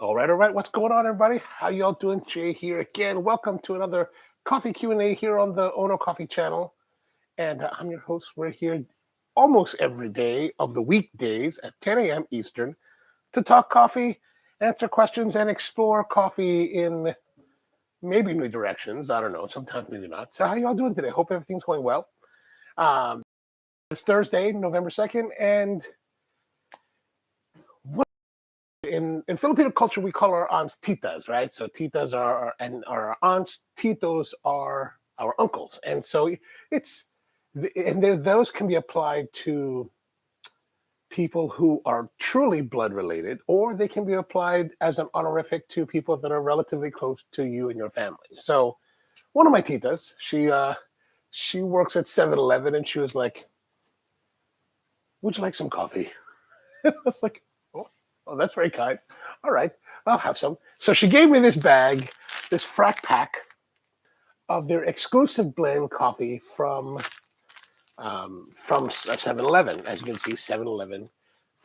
All right, all right. What's going on, everybody? How y'all doing? Jay here again. Welcome to another coffee Q&A here on the onocoffee channel. And I'm your host. We're here almost every day of the weekdays at 10 a.m. Eastern to talk coffee, answer questions, and explore coffee in maybe new directions. I don't know. Sometimes maybe not. So how y'all doing today? Hope everything's going well. Um, it's Thursday, November 2nd, and in Filipino culture, we call our aunts titas, right? So titas and our aunts, titos are our uncles, and so it's those can be applied to people who are truly blood related, or they can be applied as an honorific to people that are relatively close to you and your family. So one of my titas, she works at 7-Eleven, and she was like, "Would you like some coffee?" I was like, oh, that's very kind. All right, I'll have some. So she gave me this bag, this Frack Pack of their exclusive blend coffee from 7-Eleven. As you can see, 7-Eleven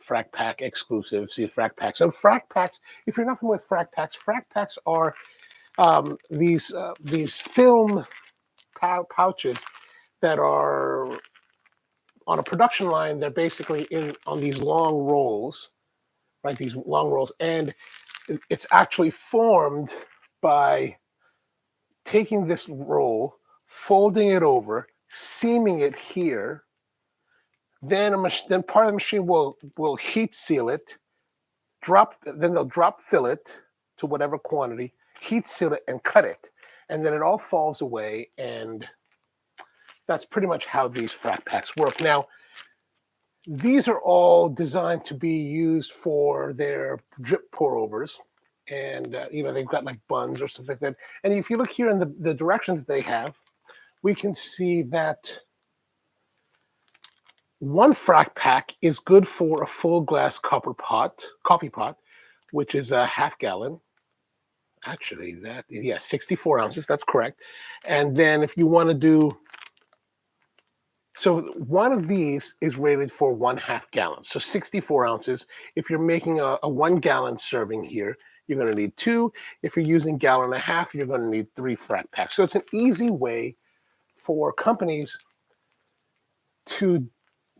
Frack Pack exclusive. See Frack Packs. So Frack Packs. If you're not familiar with Frack Packs are these film pouches that are on a production line. They're basically in on these long rolls, right? These long rolls, and it's actually formed by taking this roll, folding it over, seaming it here. Then part of the machine will heat seal it, then they'll drop fill it to whatever quantity, heat seal it, and cut it, and then it all falls away. And that's pretty much how these Frack Packs work. Now, these are all designed to be used for their drip pour overs. And they've got like buns or stuff like that. And if you look here in the directions that they have, we can see that one Frack Pack is good for a full glass coffee pot, which is a half gallon. Actually, 64 ounces. That's correct. And then if you want to do, so one of these is rated for 1/2 gallon. So 64 ounces. If you're making a 1 gallon serving here, you're going to need 2. If you're using 1.5 gallons, you're going to need 3 Frack Packs. So it's an easy way for companies to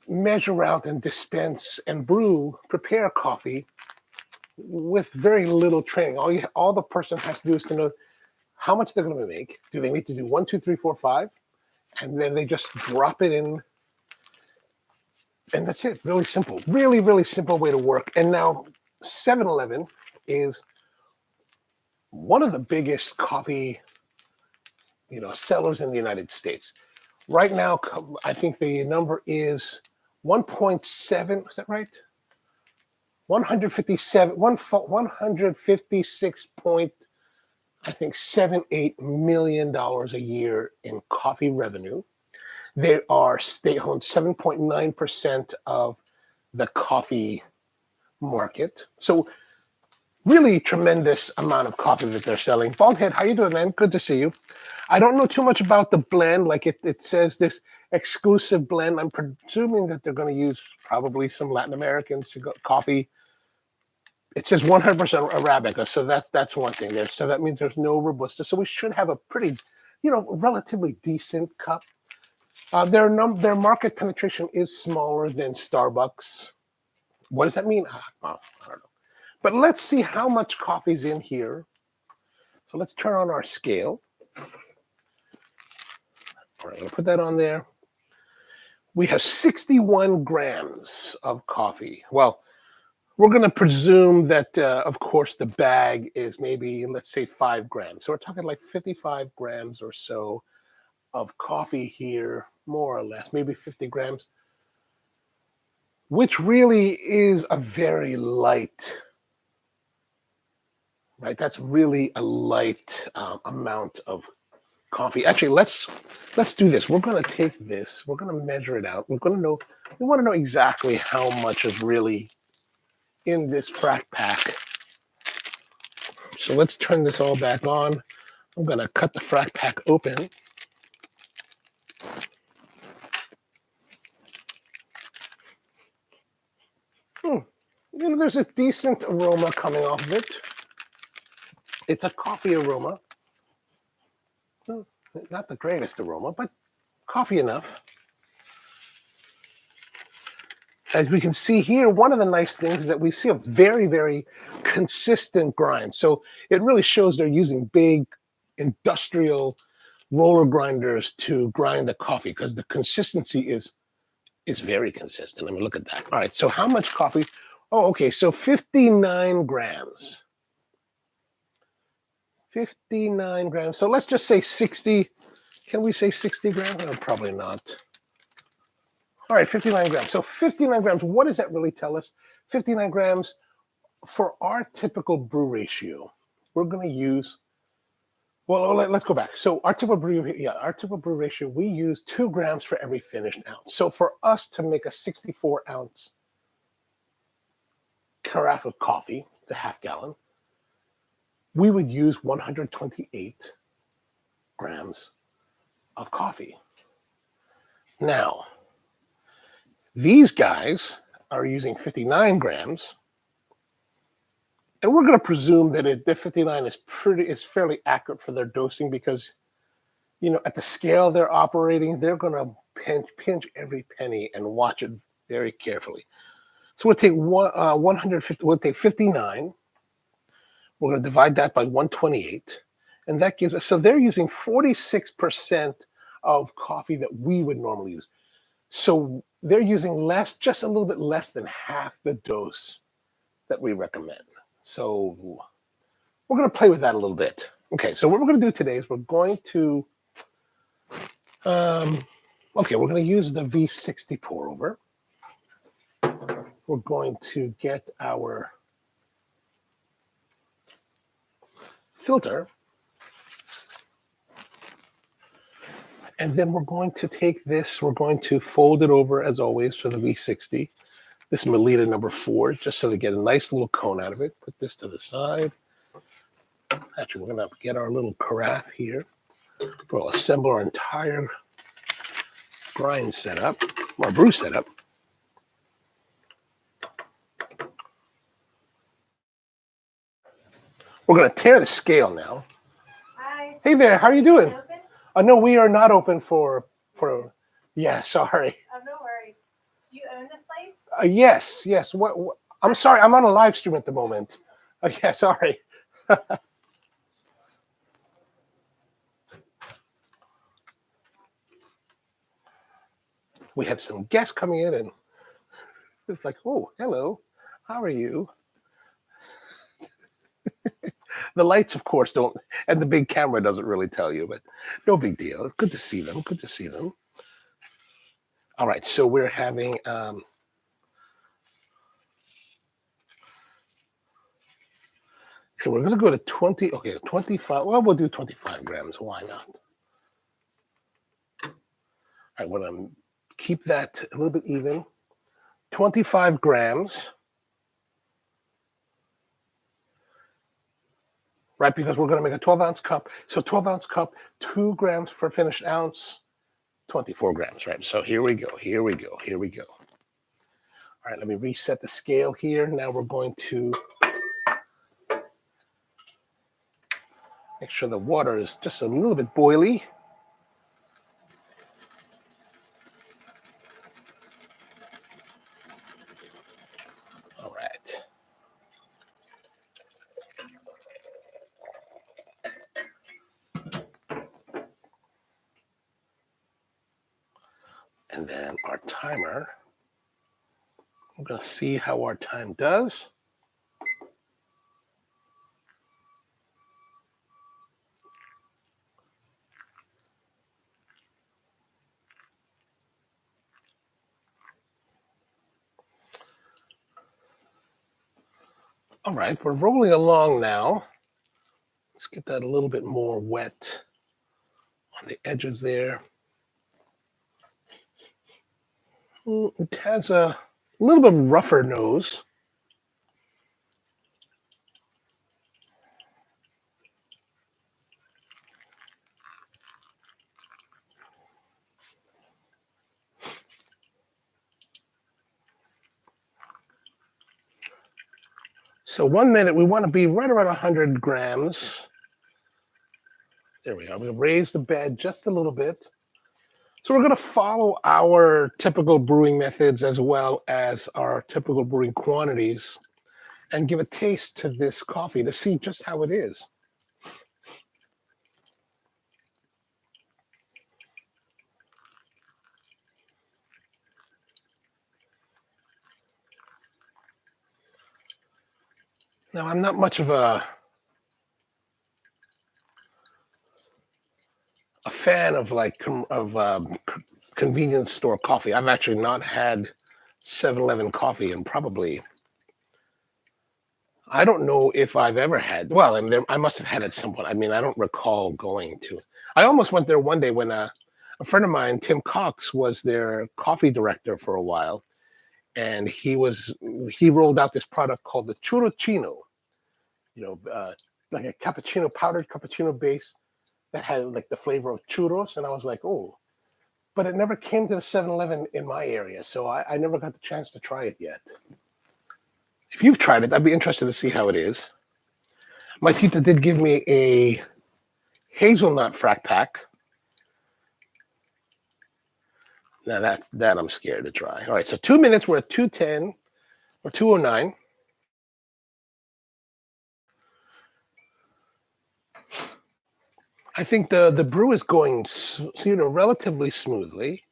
measure out and dispense and prepare coffee with very little training. All the person has to do is to know how much they're going to make. Do they need to do 1, 2, 3, 4, 5? And then they just drop it in. And that's it. Really simple. Really, really simple way to work. And now 7-Eleven is one of the biggest coffee, sellers in the United States. Right now, I think the number is 1.7. Is that right? 156 point, I think, $78 million a year in coffee revenue. They own 7.9% of the coffee market. So really tremendous amount of coffee that they're selling. Baldhead, how you doing, man? Good to see you. I don't know too much about the blend. Like it says this exclusive blend. I'm presuming that they're going to use probably some Latin American coffee. It says 100% Arabica, so that's one thing there. So that means there's no Robusta. So we should have a pretty, relatively decent cup. Their market penetration is smaller than Starbucks. What does that mean? I don't know. But let's see how much coffee's in here. So let's turn on our scale. All right, I'm gonna put that on there. We have 61 grams of coffee. Well, we're going to presume that, of course, the bag is maybe, let's say, 5 grams. So we're talking like 55 grams or so of coffee here, more or less, maybe 50 grams, which really is a very light, right? That's really a light amount of coffee. Actually, let's do this. We're going to take this. We're going to measure it out. We want to know exactly how much is really in this Frack Pack. So let's turn this all back on. I'm going to cut the Frack Pack open. There's a decent aroma coming off of it. It's a coffee aroma. So, not the greatest aroma, but coffee enough. As we can see here, one of the nice things is that we see a very, very consistent grind. So it really shows they're using big industrial roller grinders to grind the coffee because the consistency is very consistent. I mean, look at that. All right, so how much coffee? Oh, okay, so 59 grams. 59 grams. So let's just say 60. Can we say 60 grams? No, probably not. All right, 59 grams. So 59 grams, what does that really tell us? 59 grams, for our typical brew ratio, we're going to use, well, let's go back. So our typical brew ratio, we use 2 grams for every finished ounce. So for us to make a 64 ounce carafe of coffee, the half gallon, we would use 128 grams of coffee. Now, these guys are using 59 grams, and we're going to presume that the 59 is fairly accurate for their dosing because, you know, at the scale they're operating, they're going to pinch every penny and watch it very carefully. So we'll take 150. We'll take 59. We're going to divide that by 128, and that gives us. So they're using 46% of coffee that we would normally use. So they're using less, just a little bit less than half the dose that we recommend. So we're going to play with that a little bit. Okay, so what we're going to do today is we're going to, we're going to use the V60 pour over. We're going to get our filter. And then we're going to take this, we're going to fold it over as always for the V60. This is milliliter number 4, just so they get a nice little cone out of it. Put this to the side. Actually, we're going to get our little carafe here. We'll assemble our entire grind setup, our brew setup. We're going to tear the scale now. Hi. Hey there, how are you doing? No, we are not open for. Yeah, sorry. Oh, no worries. Do you own the place? Yes. What? I'm sorry, I'm on a live stream at the moment. Yeah, sorry. We have some guests coming in, and it's like, oh, hello, how are you? The lights, of course, don't, and the big camera doesn't really tell you, but no big deal. It's good to see them. Good to see them. All right, so we're having. Okay, we're going to go to 20. Okay, 25. Well, we'll do 25 grams. Why not? All right, we're going to keep that a little bit even. 25 grams. Right, because we're going to make a 12-ounce cup. So 12-ounce cup, 2 grams per finished ounce, 24 grams, right? So here we go. All right, let me reset the scale here. Now we're going to make sure the water is just a little bit boily. All right. And then our timer. We're going to see how our time does. All right, we're rolling along now. Let's get that a little bit more wet on the edges there. It has a little bit rougher nose. So 1 minute, we want to be right around 100 grams. There we are. We'll raise the bed just a little bit. So we're going to follow our typical brewing methods as well as our typical brewing quantities and give a taste to this coffee to see just how it is. Now, I'm not much of a fan of convenience store coffee. I've actually not had 7-Eleven coffee in probably, I don't know if I've ever had, well, and I must have had it at some point. I mean, I don't recall going to. I almost went there one day when a friend of mine, Tim Cox, was their coffee director for a while, and he rolled out this product called the Churrochino, like a cappuccino, powdered cappuccino base that had like the flavor of churros, and I was like, oh, but it never came to the 7-Eleven in my area, so I never got the chance to try it yet. If you've tried it, I'd be interested to see how it is. My tita did give me a hazelnut Frack Pack. Now that I'm scared to try. All right, so 2 minutes, we're at 210 or 209. I think the brew is going, relatively smoothly.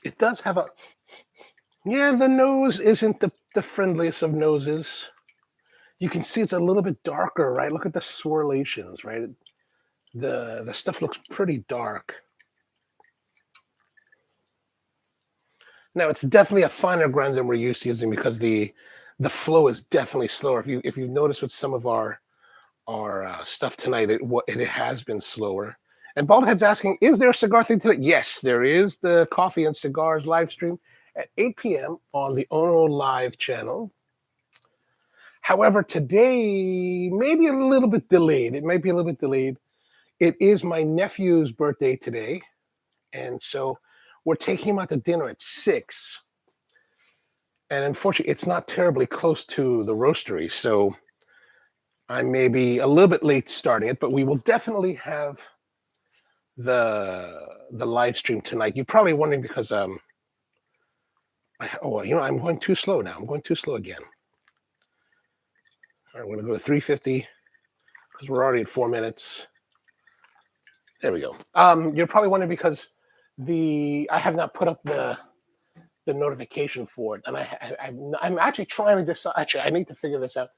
It does have the nose isn't the friendliest of noses. You can see it's a little bit darker, right? Look at the swirlations, right? The stuff looks pretty dark. Now it's definitely a finer grind than we're used to using because the flow is definitely slower. If you notice with some of our stuff tonight, it has been slower. And Baldhead's asking, is there a cigar thing today? Yes, there is the Coffee and Cigars live stream at 8 p.m. on the Ono Live channel. However, today maybe a little bit delayed. It might be a little bit delayed. It is my nephew's birthday today, and so we're taking him out to dinner at 6. And unfortunately, it's not terribly close to the roastery, so I may be a little bit late starting it, but we will definitely have the live stream tonight. You're probably wondering because I'm going too slow now. I'm going too slow again. All right, we're gonna go to 350 because we're already at 4 minutes. There we go. You're probably wondering because I have not put up the notification for it, and I'm actually trying to decide. Actually, I need to figure this out.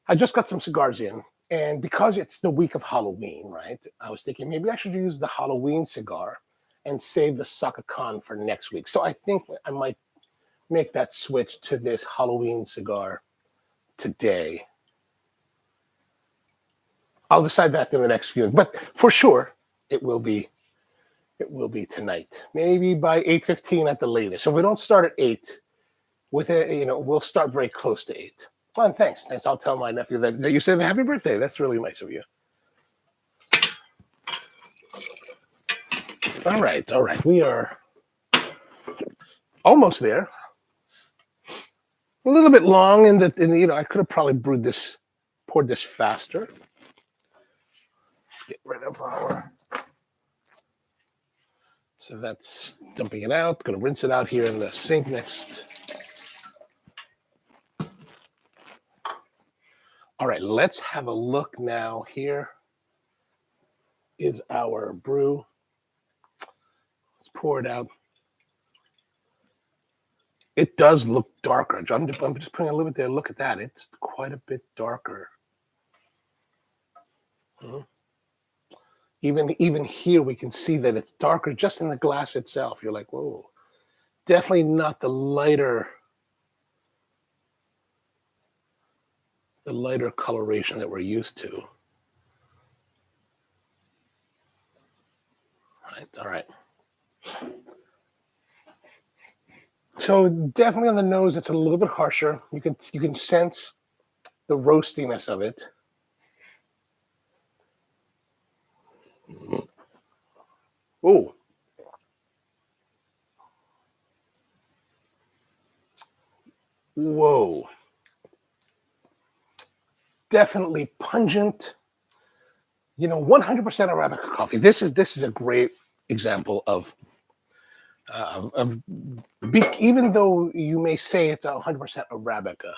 I just got some cigars in, and because it's the week of Halloween, right? I was thinking maybe I should use the Halloween cigar and save the Saka Khan for next week. So I think I might make that switch to this Halloween cigar today. I'll decide that in the next few minutes, but for sure it will be tonight, maybe by 8:15 at the latest. So if we don't start at 8, we'll start very close to 8. Fine, thanks. I'll tell my nephew that you said happy birthday. That's really nice of you. All right. We are almost there. A little bit long I could have probably poured this faster. Get rid of so that's dumping it out. Gonna rinse it out here in the sink next. All right, let's have a look now. Here is our brew. Let's pour it out. It does look darker. I'm just putting a little bit there. Look at that. It's quite a bit darker. Even here, we can see that it's darker just in the glass itself. You're like, whoa. Definitely not the lighter coloration that we're used to. All right. So definitely on the nose, it's a little bit harsher. You can sense the roastiness of it. Oh. Whoa. Definitely pungent. 100% Arabica coffee. This is a great example of even though you may say it's 100% Arabica,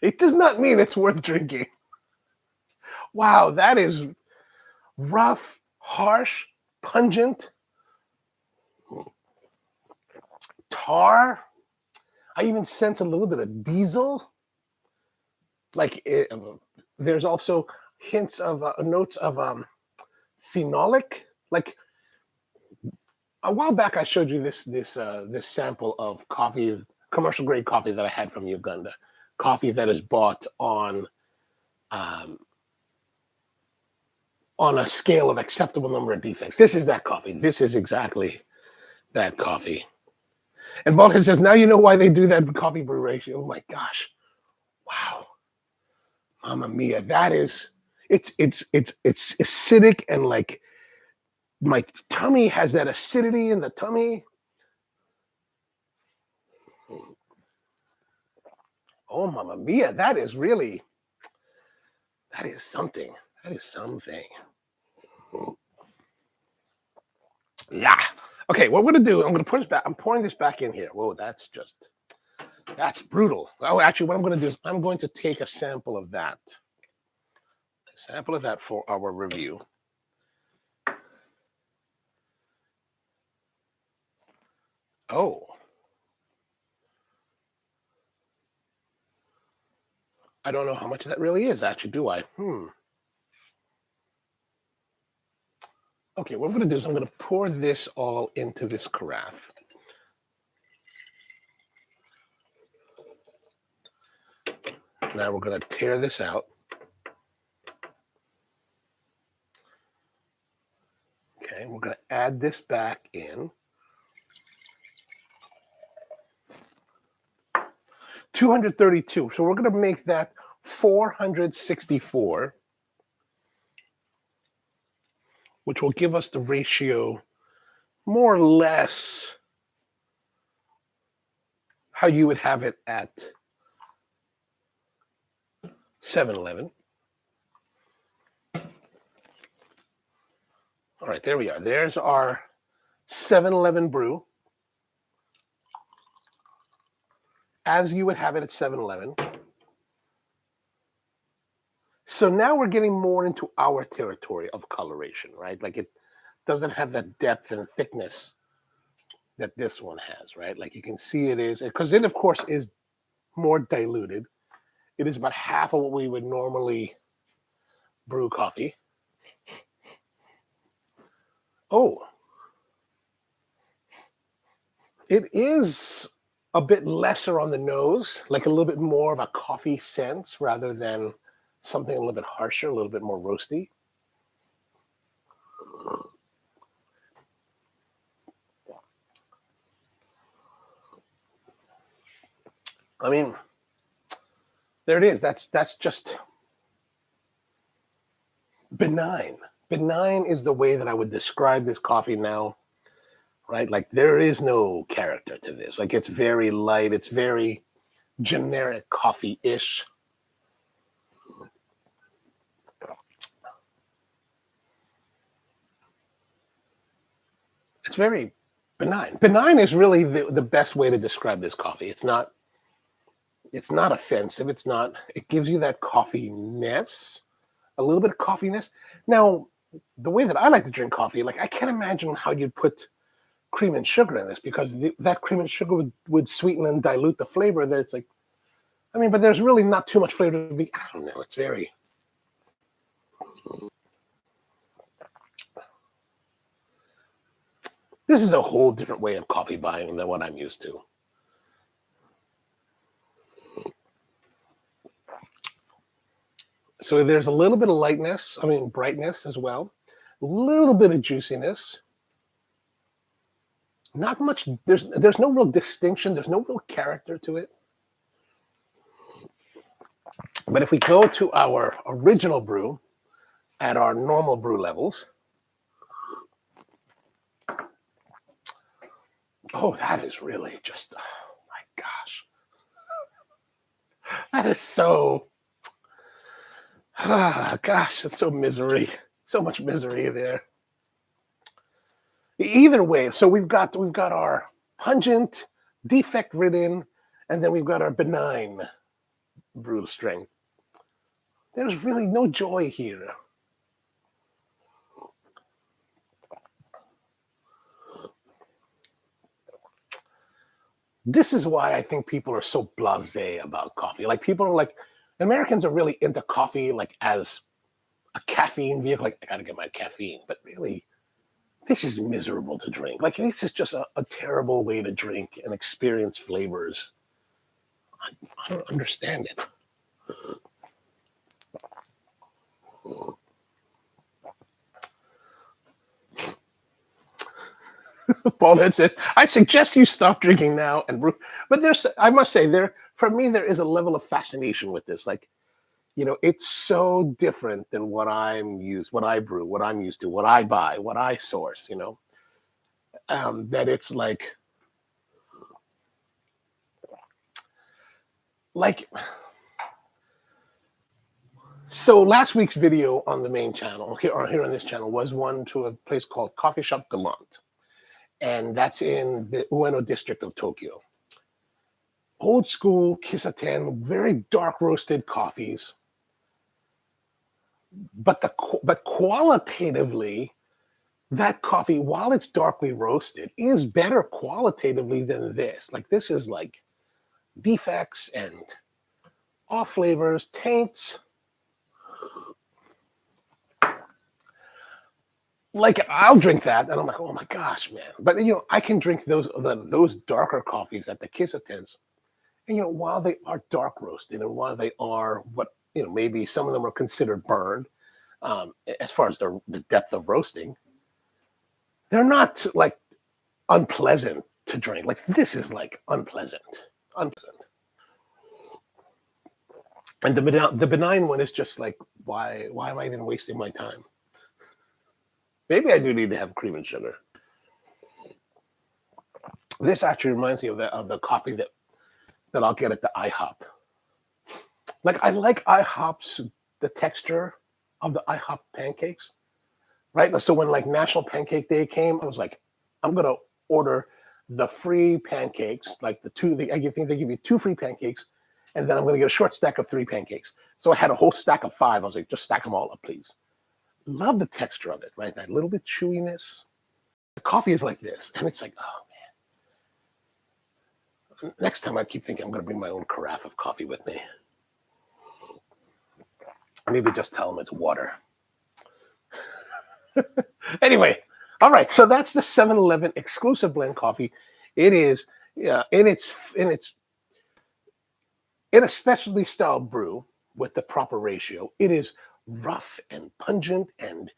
it does not mean it's worth drinking. Wow, that is rough, harsh, pungent, tar. I even sense a little bit of diesel. There's also hints of notes of phenolic. Like a while back, I showed you this sample of coffee, commercial grade coffee that I had from Uganda. Coffee that is bought on a scale of acceptable number of defects. This is that coffee. This is exactly that coffee. And Baldwin says, now you know why they do that coffee brew ratio. Oh my gosh. Wow. Mamma mia. That is, it's acidic, and like my tummy has that acidity in the tummy. Oh, mamma mia. That is something. That is something. Yeah. Okay, what we're gonna do, I'm gonna put this back. I'm pouring this back in here. Whoa, that's brutal. Oh, actually, what I'm gonna do is I'm going to take a sample of that. For our review. Oh. I don't know how much that really is, actually, do I? Okay, what I'm going to do is I'm going to pour this all into this carafe. Now we're going to tear this out. Okay, we're going to add this back in. 232. So we're going to make that 464, which will give us the ratio more or less how you would have it at 7-Eleven. All right, there we are. There's our 7-Eleven brew, as you would have it at 7-Eleven. So now we're getting more into our territory of coloration, right? Like it doesn't have that depth and thickness that this one has, right? Like you can see it is, because it of course is more diluted. It is about half of what we would normally brew coffee. Oh, it is a bit lesser on the nose, like a little bit more of a coffee sense rather than something a little bit harsher, a little bit more roasty. I mean, there it is. That's just benign. Benign is the way that I would describe this coffee now, right? Like there is no character to this. Like it's very light. It's very generic coffee-ish. It's very benign. Benign is really the best way to describe this coffee. It's not offensive. It gives you that coffee-ness, a little bit of coffee-ness. Now, the way that I like to drink coffee, like I can't imagine how you'd put cream and sugar in this, because that cream and sugar would sweeten and dilute the flavor. That it's like, I mean, but there's really not too much flavor to be, I don't know, it's very... This is a whole different way of coffee buying than what I'm used to. So there's a little bit of lightness, brightness as well. A little bit of juiciness. Not much, there's no real distinction, there's no real character to it. But if we go to our original brew, at our normal brew levels. Oh, that is really just, oh my gosh. That is so, gosh, it's so misery. So much misery there. Either way, so we've got our pungent, defect-ridden, and then we've got our benign brew strength. There's really no joy here. This is why I think people are so blasé about coffee. Like people are like, Americans are really into coffee like as a caffeine vehicle. Like I gotta get my caffeine, but really, this is miserable to drink. Like this is just a terrible way to drink and experience flavors. I don't understand it. Paulhead says, I suggest you stop drinking now and brew. But I must say, for me, there is a level of fascination with this. Like, it's so different than what I brew, what I'm used to, what I buy, what I source, that it's like, so last week's video on the main channel, here on this channel, was one to a place called Coffee Shop Gallant. And that's in the Ueno district of Tokyo. Old school kisaten, very dark roasted coffees. But qualitatively, that coffee, while it's darkly roasted, is better qualitatively than this. Like this is like defects and off flavors, taints. Like I'll drink that, and I'm like, oh my gosh, man! But I can drink those darker coffees at the kisatens, and while they are dark roasted, and while they are what maybe some of them are considered burned, as far as the depth of roasting, they're not like unpleasant to drink. Like this is like unpleasant. And the benign one is just like, why am I even wasting my time? Maybe I do need to have cream and sugar. This actually reminds me of the coffee that I'll get at the IHOP. Like I like IHOP's, the texture of the IHOP pancakes, right? So when like National Pancake Day came, I was like, I'm gonna order the free pancakes, like I think they give you 2 free pancakes, and then I'm gonna get a short stack of 3 pancakes. So I had a whole stack of 5. I was like, just stack them all up, please. Love the texture of it, right? That little bit chewiness. The coffee is like this, and it's like, oh man. Next time I keep thinking I'm going to bring my own carafe of coffee with me. Maybe just tell them it's water. Anyway, all right. So that's the 7-Eleven exclusive blend coffee. It is in a specialty style brew with the proper ratio. It is rough and pungent and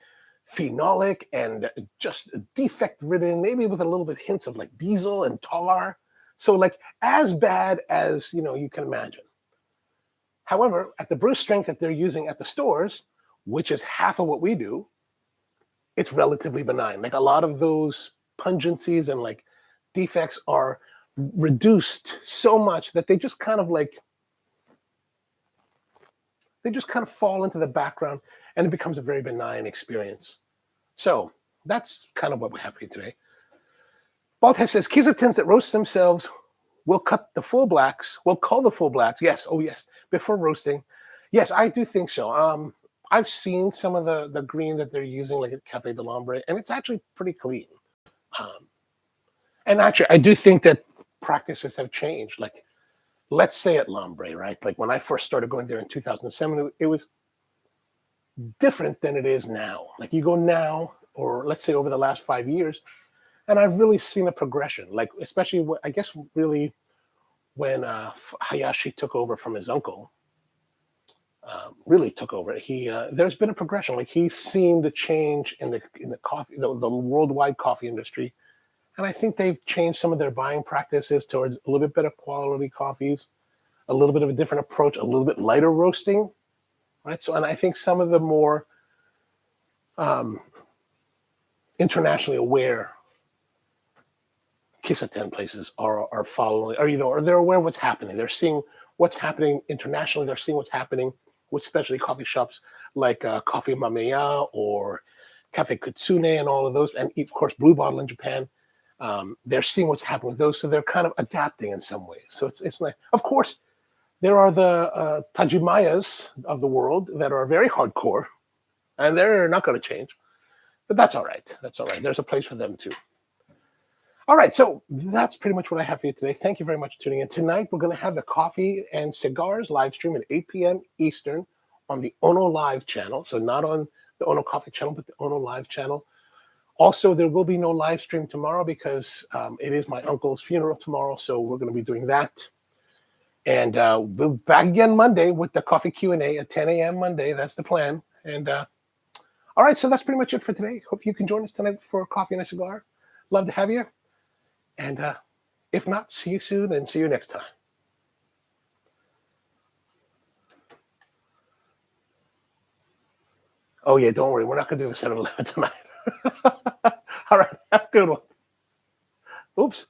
phenolic and just defect ridden, maybe with a little bit hints of like diesel and tar. So like as bad as you can imagine. However, at the brew strength that they're using at the stores, which is half of what we do, it's relatively benign. Like a lot of those pungencies and like defects are reduced so much that they just kind of fall into the background, and it becomes a very benign experience. So that's kind of what we have for you today. Baltes says, Kisatens that roast themselves will cut the full blacks, will cull the full blacks. Yes, oh yes, before roasting. Yes, I do think so. I've seen some of the green that they're using, like at Cafe du Spro, and it's actually pretty clean. And actually, I do think that practices have changed. Like, let's say at Lambre, right? Like when I first started going there in 2007, it was different than it is now. Like you go now, or let's say over the last 5 years, and I've really seen a progression. Like especially, I guess, really when Hayashi took over from his uncle, really took over. There's been a progression. Like he's seen the change in the coffee, the worldwide coffee industry. And I think they've changed some of their buying practices towards a little bit better quality coffees, a little bit of a different approach, a little bit lighter roasting, right? So, and I think some of the more internationally aware kiss at 10 places are following, or they're aware of what's happening. They're seeing what's happening internationally. They're seeing what's happening with specialty coffee shops like Coffee Mamiya or Cafe Kitsune and all of those, and of course Blue Bottle in Japan. They're seeing what's happening with those, so they're kind of adapting in some ways. So it's nice. Of course, there are the Tajimayas of the world that are very hardcore, and they're not going to change. But that's all right. That's all right. There's a place for them too. All right, so that's pretty much what I have for you today. Thank you very much for tuning in. Tonight, we're going to have the Coffee and Cigars live stream at 8 p.m. Eastern on the Ono Live channel. So not on the Ono Coffee channel, but the Ono Live channel. Also, there will be no live stream tomorrow because it is my uncle's funeral tomorrow, so we're going to be doing that. And we'll be back again Monday with the Coffee Q&A at 10 a.m. Monday. That's the plan. And all right, so that's pretty much it for today. Hope you can join us tonight for Coffee and a Cigar. Love to have you. And if not, see you soon and see you next time. Oh, yeah, don't worry. We're not going to do a 7-Eleven tonight. All right, have a good one. Oops.